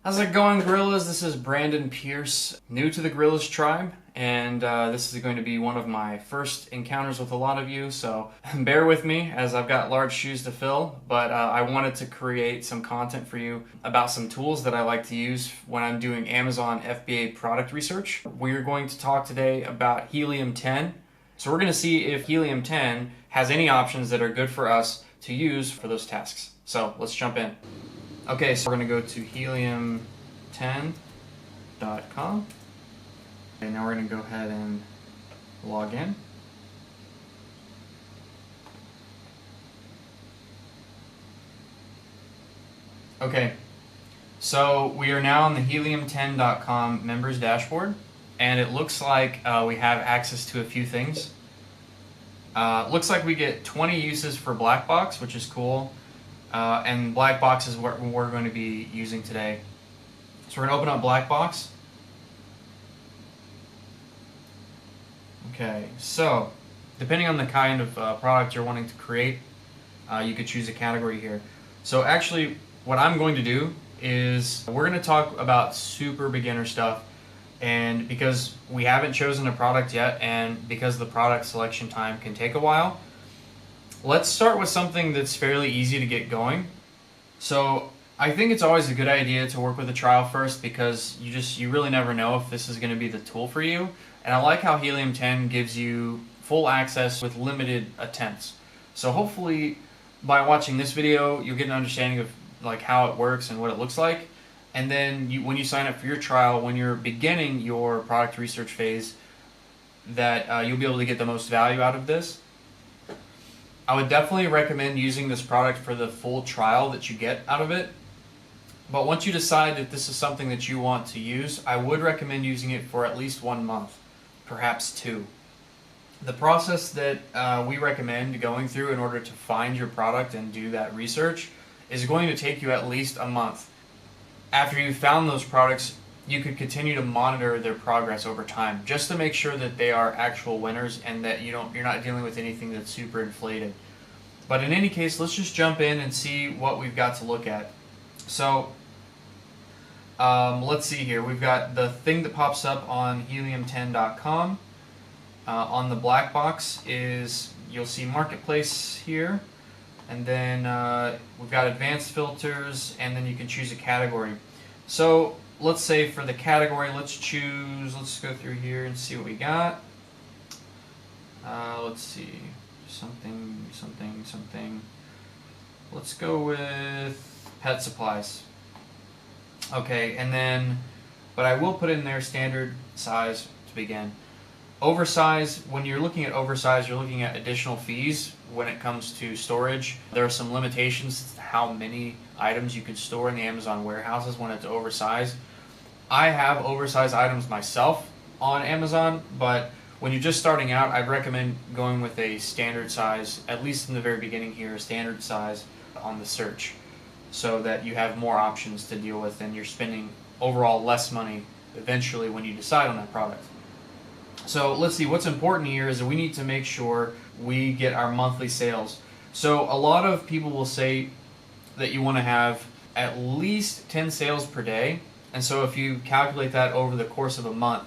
How's it going, Gorillas? This is Brandon Pierce, new to the Gorillas tribe, and this is going to be one of my first encounters with a lot of you, so bear with me as I've got large shoes to fill, but I wanted to create some content for you about some tools that I like to use when I'm doing Amazon FBA product research. We're going to talk today about Helium 10. So we're going to see if Helium 10 has any options that are good for us to use for those tasks. So let's jump in. Okay, so we're going to go to helium10.com. Okay, now we're going to go ahead and log in. Okay, so we are now on the helium10.com members dashboard, and it looks like we have access to a few things. Looks like we get 20 uses for BlackBox, which is cool. And BlackBox is what we're going to be using today. So we're going to open up BlackBox. Okay, so depending on the kind of product you're wanting to create, you could choose a category here. So actually, what I'm going to do is we're going to talk about super beginner stuff. And because we haven't chosen a product yet, and because the product selection time can take a while, let's start with something that's fairly easy to get going. So I think it's always a good idea to work with a trial first, because you really never know if this is going to be the tool for you. And I like how Helium 10 gives you full access with limited attempts. So hopefully by watching this video, you'll get an understanding of like how it works and what it looks like. And then when you sign up for your trial, when you're beginning your product research phase, that you'll be able to get the most value out of this. I would definitely recommend using this product for the full trial that you get out of it. But once you decide that this is something that you want to use, I would recommend using it for at least 1 month, perhaps 2. The process that we recommend going through in order to find your product and do that research is going to take you at least a month. After you've found those products, you could continue to monitor their progress over time, just to make sure that they are actual winners and that you're not dealing with anything that's super inflated. But in any case, let's just jump in and see what we've got to look at. So let's see here. We've got the thing that pops up on helium10.com. On the black box is, you'll see marketplace here, and then we've got advanced filters, and then you can choose a category. So let's say for the category, let's go through here and see what we got. Let's see, something. Let's go with pet supplies. Okay, and then, but I will put in there standard size to begin. Oversize, when you're looking at oversize, you're looking at additional fees when it comes to storage. There are some limitations to how many items you can store in the Amazon warehouses when it's oversized. I have oversized items myself on Amazon, but when you're just starting out, I'd recommend going with a standard size, at least in the very beginning here, a standard size on the search, so that you have more options to deal with and you're spending overall less money eventually when you decide on that product. So let's see, what's important here is that we need to make sure we get our monthly sales. So a lot of people will say that you want to have at least 10 sales per day. And so if you calculate that over the course of a month,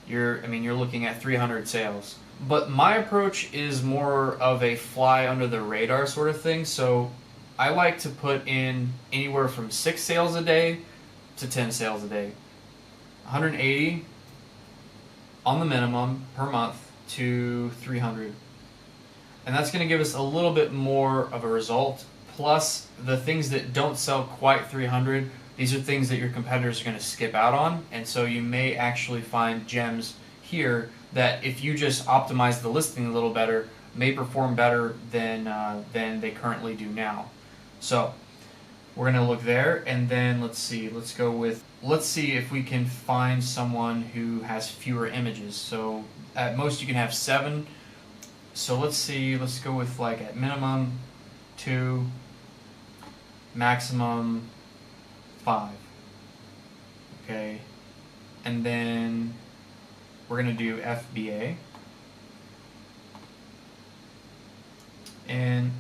you're looking at 300 sales. But my approach is more of a fly under the radar sort of thing. So I like to put in anywhere from 6 sales a day to 10 sales a day. 180 on the minimum per month to 300. And that's going to give us a little bit more of a result. Plus, the things that don't sell quite 300, these are things that your competitors are going to skip out on. And so you may actually find gems here that if you just optimize the listing a little better, may perform better than they currently do now. So we're going to look there, and then let's see if we can find someone who has fewer images. So at most you can have 7. So let's go with like at minimum 2, maximum 5. Okay, and then we're going to do FBA. And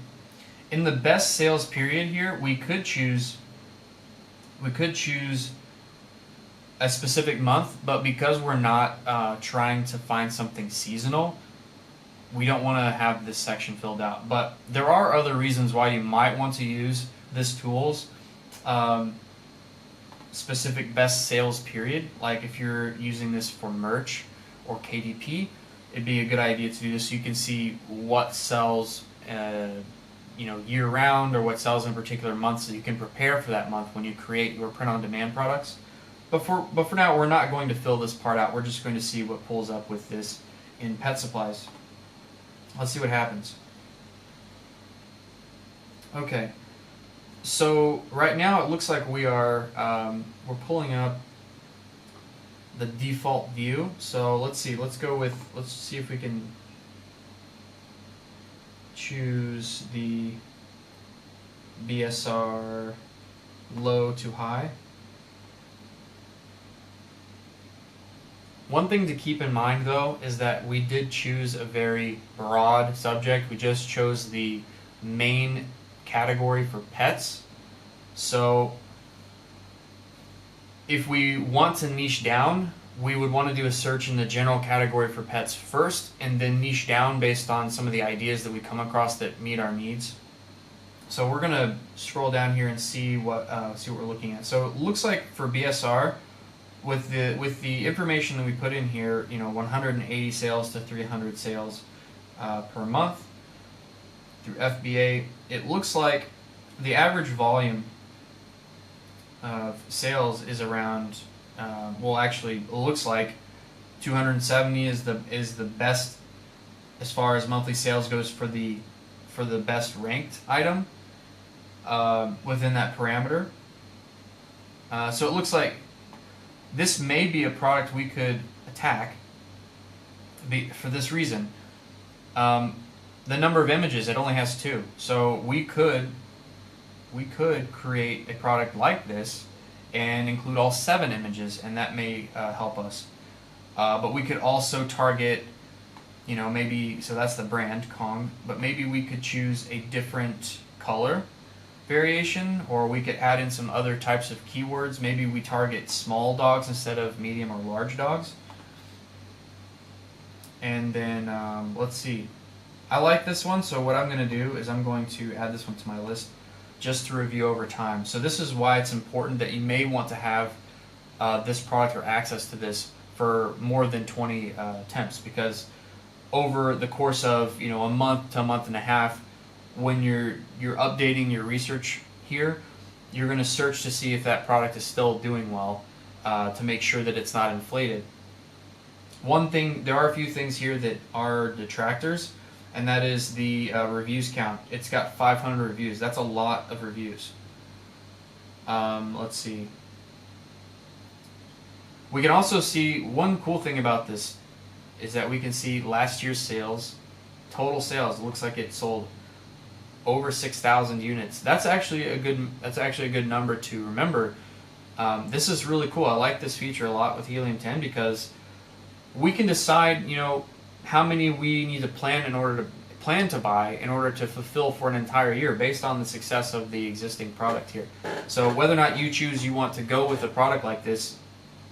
in the best sales period here, we could choose a specific month, but because we're not trying to find something seasonal, we don't want to have this section filled out. But there are other reasons why you might want to use this tool's specific best sales period. Like if you're using this for merch or KDP, it'd be a good idea to do this so you can see what sells year round, or what sells in particular months, so you can prepare for that month when you create your print-on-demand products. But for now, we're not going to fill this part out. We're just going to see what pulls up with this in pet supplies. Let's see what happens. Okay, so right now it looks like we're pulling up the default view. So let's see. Let's see if we can choose the BSR low to high. One thing to keep in mind though is that we did choose a very broad subject. We just chose the main category for pets. So if we want to niche down, we would want to do a search in the general category for pets first, and then niche down based on some of the ideas that we come across that meet our needs. So we're gonna scroll down here and see what we're looking at. So it looks like for BSR, with the information that we put in here, 180 sales to 300 sales per month through FBA, it looks like the average volume of sales is around. Actually, it looks like 270 is the best as far as monthly sales goes for the best ranked item within that parameter. So it looks like this may be a product we could attack for this reason. The number of images, it only has 2. So we could create a product like this and include all 7 images, and that may help us. But we could also target, maybe, so that's the brand, Kong, but maybe we could choose a different color variation, or we could add in some other types of keywords. Maybe we target small dogs instead of medium or large dogs. And then, let's see. I like this one, so what I'm going to do is I'm going to add this one to my list just to review over time. So this is why it's important that you may want to have this product or access to this for more than 20 attempts, because over the course of a month to a month and a half, when you're updating your research here, you're going to search to see if that product is still doing well, to make sure that it's not inflated. One thing, there are a few things here that are detractors, and that is the reviews count. It's got 500 reviews. That's a lot of reviews. Let's see. We can also see, one cool thing about this is that we can see last year's sales, total sales. It looks like it sold over 6,000 units. That's actually a good number to remember. This is really cool. I like this feature a lot with Helium 10 because we can decide, how many we need to plan to buy in order to fulfill for an entire year based on the success of the existing product here. So whether or not you want to go with a product like this,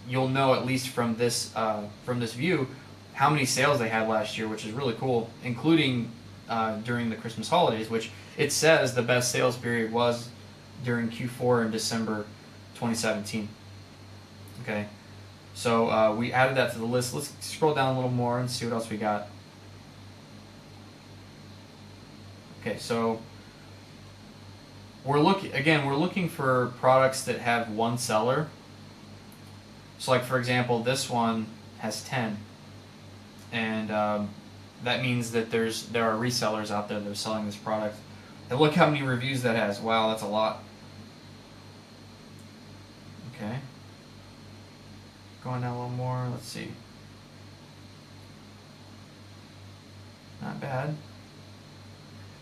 you'll know at least from this view how many sales they had last year, which is really cool, including during the Christmas holidays, which it says the best sales period was during Q4 in December 2017. Okay. So we added that to the list. Let's scroll down a little more and see what else we got. Okay, so we're looking for products that have one seller. So like for example, this one has 10, and that means that there are resellers out there that are selling this product. And look how many reviews that has. Wow, that's a lot. Okay. Going down a little more, let's see. Not bad.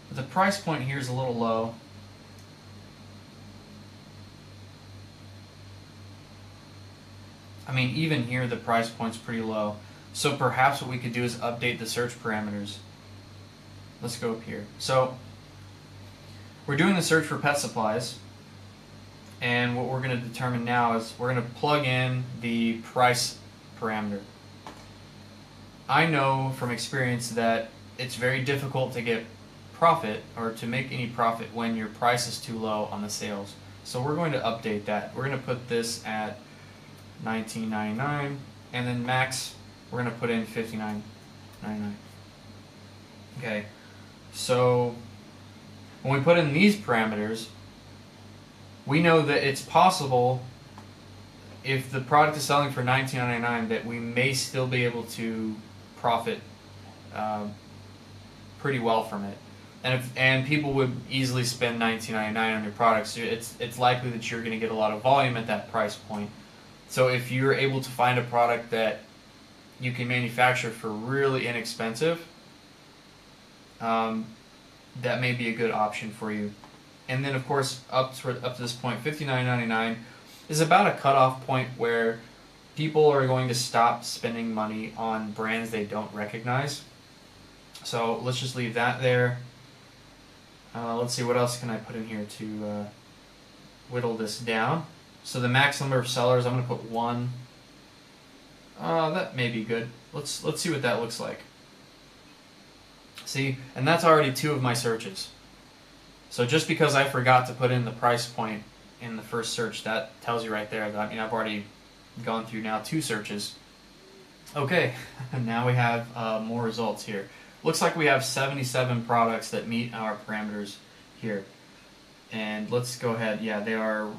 But the price point here is a little low. I mean, even here the price point's pretty low. So perhaps what we could do is update the search parameters. Let's go up here. So we're doing the search for pet supplies, and what we're going to determine now is we're going to plug in the price parameter. I know from experience that it's very difficult to get profit or to make any profit when your price is too low on the sales. So we're going to update that. We're going to put this at $19.99, and then max we're going to put in $59.99. Okay, so when we put in these parameters, we know that it's possible, if the product is selling for $19.99, that we may still be able to profit pretty well from it. And people would easily spend $19.99 on your products. It's likely that you're going to get a lot of volume at that price point. So if you're able to find a product that you can manufacture for really inexpensive, that may be a good option for you. And then of course up to this point, $59.99 is about a cutoff point where people are going to stop spending money on brands they don't recognize. So let's just leave that there. Let's see, what else can I put in here to whittle this down. So the max number of sellers, I'm going to put 1. That may be good. Let's see what that looks like. See, and that's already 2 of my searches. So just because I forgot to put in the price point in the first search, that tells you right there that, I mean, I've already gone through now 2 searches. Okay, now we have more results here. Looks like we have 77 products that meet our parameters here. And let's go ahead. Yeah, they are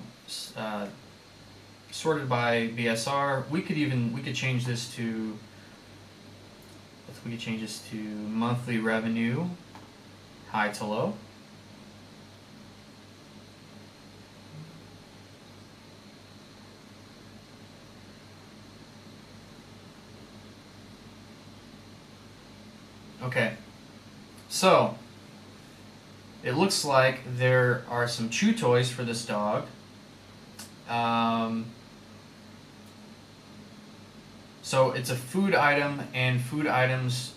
sorted by BSR. We could change this to monthly revenue, high to low. Okay, so it looks like there are some chew toys for this dog. So it's a food item, and food items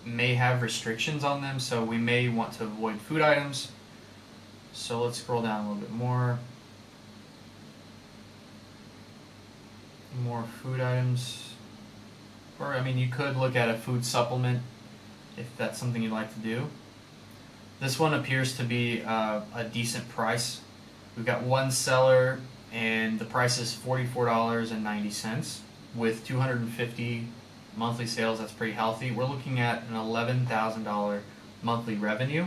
may have restrictions on them, so we may want to avoid food items. So let's scroll down a little bit more. More food items. Or, I mean, you could look at a food supplement if that's something you'd like to do. This one appears to be a decent price. We've got 1 seller, and the price is $44.90 with 250 monthly sales. That's pretty healthy. We're looking at an $11,000 monthly revenue.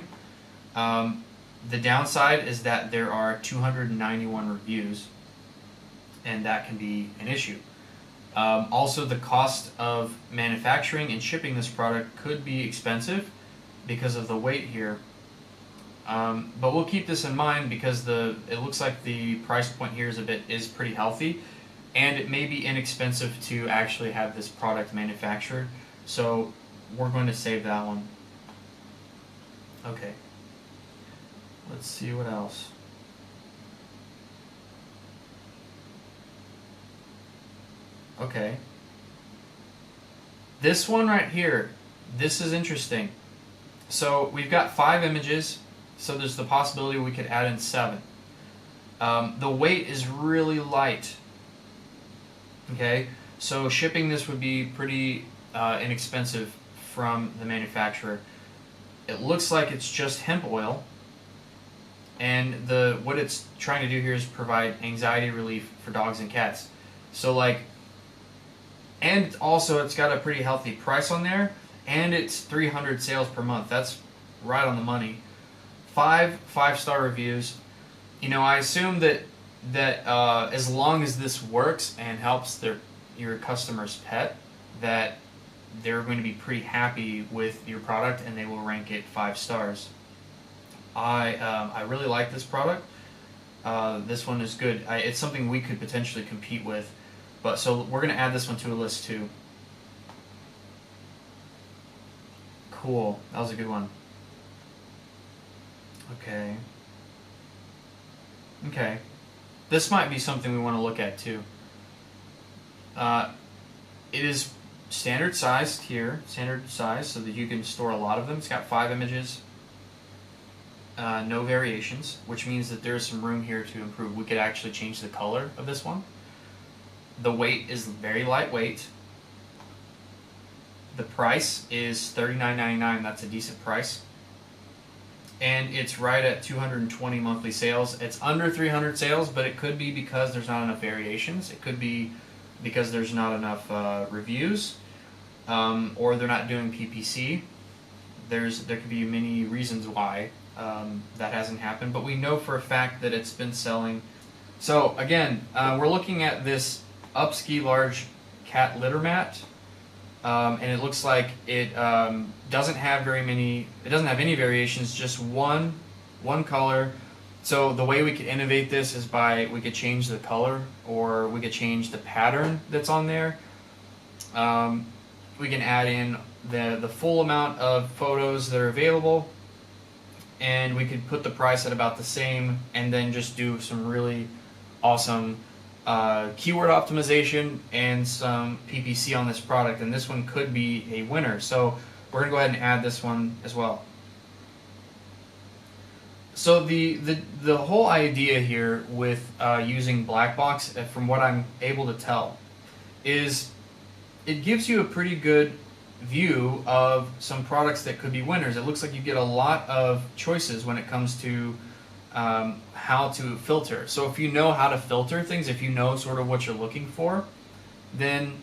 The downside is that there are 291 reviews, and that can be an issue. Also, the cost of manufacturing and shipping this product could be expensive because of the weight here. But we'll keep this in mind because it looks like the price point here is pretty healthy, and it may be inexpensive to actually have this product manufactured. So we're going to save that one. Okay. Let's see what else. Okay. This one right here, this is interesting. So we've got 5 images, so there's the possibility we could add in 7. The weight is really light. Okay, so shipping this would be pretty inexpensive from the manufacturer. It looks like it's just hemp oil, and what it's trying to do here is provide anxiety relief for dogs and cats. So and also it's got a pretty healthy price on there, and it's 300 sales per month. That's right on the money. 5 5-star reviews. You know, I assume that as long as this works and helps your customer's pet, that they're going to be pretty happy with your product, and they will rank it 5 stars. I really like this product. This one is good. It's something we could potentially compete with. But so we're going to add this one to a list too. Cool. That was a good one. Okay. Okay. This might be something we want to look at too. It is standard sized here, standard size, so that you can store a lot of them. It's got 5 images. no variations, which means that there's some room here to improve. We could actually change the color of this one. The weight is very lightweight. The price is $39.99. That's a decent price. And it's right at 220 monthly sales. It's under 300 sales, but it could be because there's not enough variations. It could be because there's not enough reviews, or they're not doing PPC. There could be many reasons why that hasn't happened, but we know for a fact that it's been selling. So again, we're looking at this Upski large cat litter mat, and it looks like it doesn't have any variations, just one color. So the way we could innovate this is we could change the color, or we could change the pattern that's on there. We can add in the full amount of photos that are available, and we could put the price at about the same, and then just do some really awesome keyword optimization and some PPC on this product, and this one could be a winner. So we're going to go ahead and add this one as well. So the whole idea here with using BlackBox, from what I'm able to tell, is it gives you a pretty good view of some products that could be winners. It looks like you get a lot of choices when it comes to how to filter. So if you know how to filter things, if you know sort of what you're looking for, then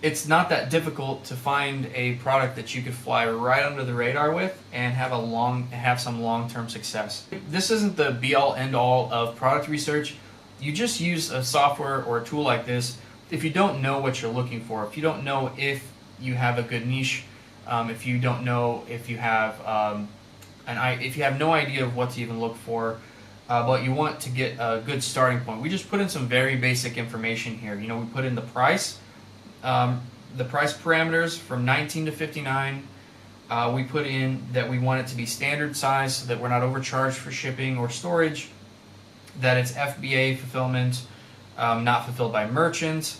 it's not that difficult to find a product that you could fly right under the radar with and have some long-term success. This isn't the be-all end-all of product research. You just use a software or a tool like this if you don't know what you're looking for, if you don't know if you have a good niche, if you don't know if you have if you have no idea of what to even look for, but you want to get a good starting point. We just put in some very basic information here. You know, we put in the price parameters from 19 to 59. We put in that we want it to be standard size so that we're not overcharged for shipping or storage, that it's FBA fulfillment, not fulfilled by merchants,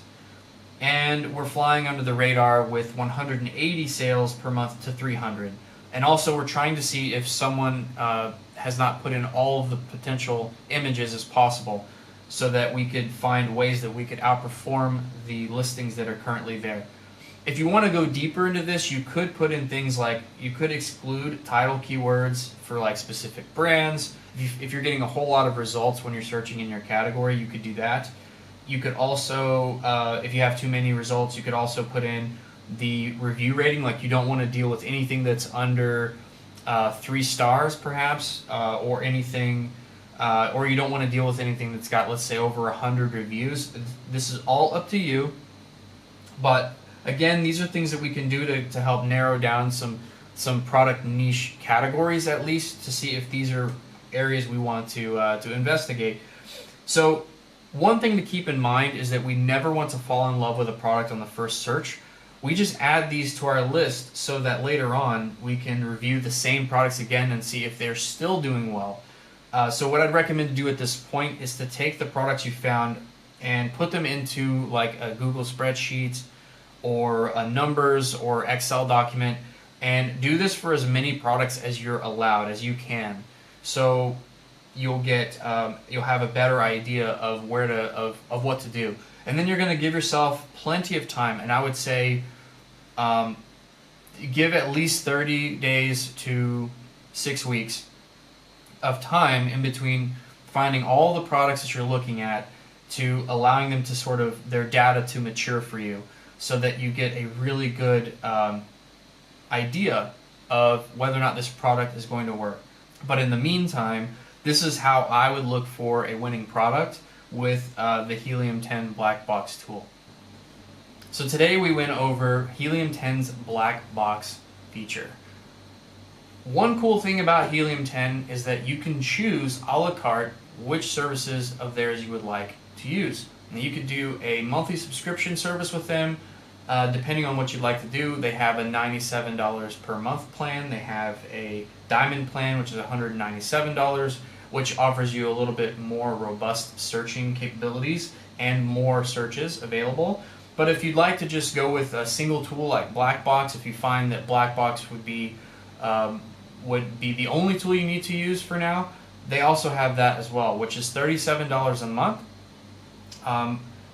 and we're flying under the radar with 180 sales per month to 300. And also we're trying to see if someone has not put in all of the potential images as possible, so that we could find ways that we could outperform the listings that are currently there. If you want to go deeper into this, you could put in things like, you could exclude title keywords for like specific brands. If you're getting a whole lot of results when you're searching in your category, you could do that. You could also, if you have too many results, you could also put in the review rating. Like, you don't want to deal with anything that's under 3 stars perhaps, or anything, or you don't want to deal with anything that's got, let's say, over 100 reviews. This is all up to you, but again, these are things that we can do to help narrow down some product niche categories, at least, to see if these are areas we want to investigate. So one thing to keep in mind is that we never want to fall in love with a product on the first search. We just add these to our list so that later on we can review the same products again and see if they're still doing well. So what I'd recommend to do at this point is to take the products you found and put them into like a Google spreadsheet or a numbers or Excel document, and do this for as many products as you're allowed, as you can. So you'll have a better idea of of what to do, and then you're going to give yourself plenty of time. And I would say give at least 30 days to 6 weeks of time in between finding all the products that you're looking at, to allowing them to sort of their data to mature for you, so that you get a really good idea of whether or not this product is going to work. But in the meantime, this is how I would look for a winning product with the Helium 10 Black Box tool. So today we went over Helium 10's Black Box feature. One cool thing about Helium 10 is that you can choose a la carte which services of theirs you would like to use. And you could do a monthly subscription service with them, depending on what you'd like to do. They have a $97 per month plan. They have a Diamond plan, which is $197, which offers you a little bit more robust searching capabilities and more searches available. But if you'd like to just go with a single tool like BlackBox, if you find that BlackBox would be would be the only tool you need to use for now, they also have that as well, which is $37 a month.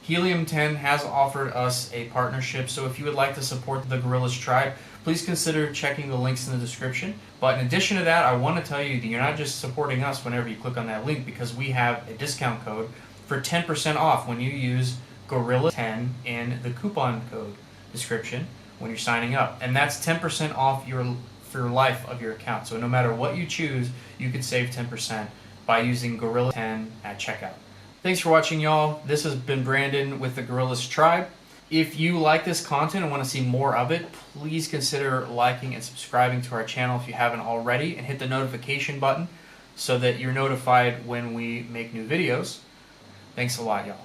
Helium 10 has offered us a partnership, so if you would like to support the Gorillas Tribe, please consider checking the links in the description. But in addition to that, I want to tell you that you're not just supporting us whenever you click on that link, because we have a discount code for 10% off when you use Gorilla10 in the coupon code description when you're signing up. And that's 10% off for life of your account. So no matter what you choose, you could save 10% by using Gorilla10 at checkout. Thanks for watching, y'all. This has been Brandon with the Gorillas Tribe. If you like this content and want to see more of it, please consider liking and subscribing to our channel if you haven't already, and hit the notification button so that you're notified when we make new videos. Thanks a lot, y'all.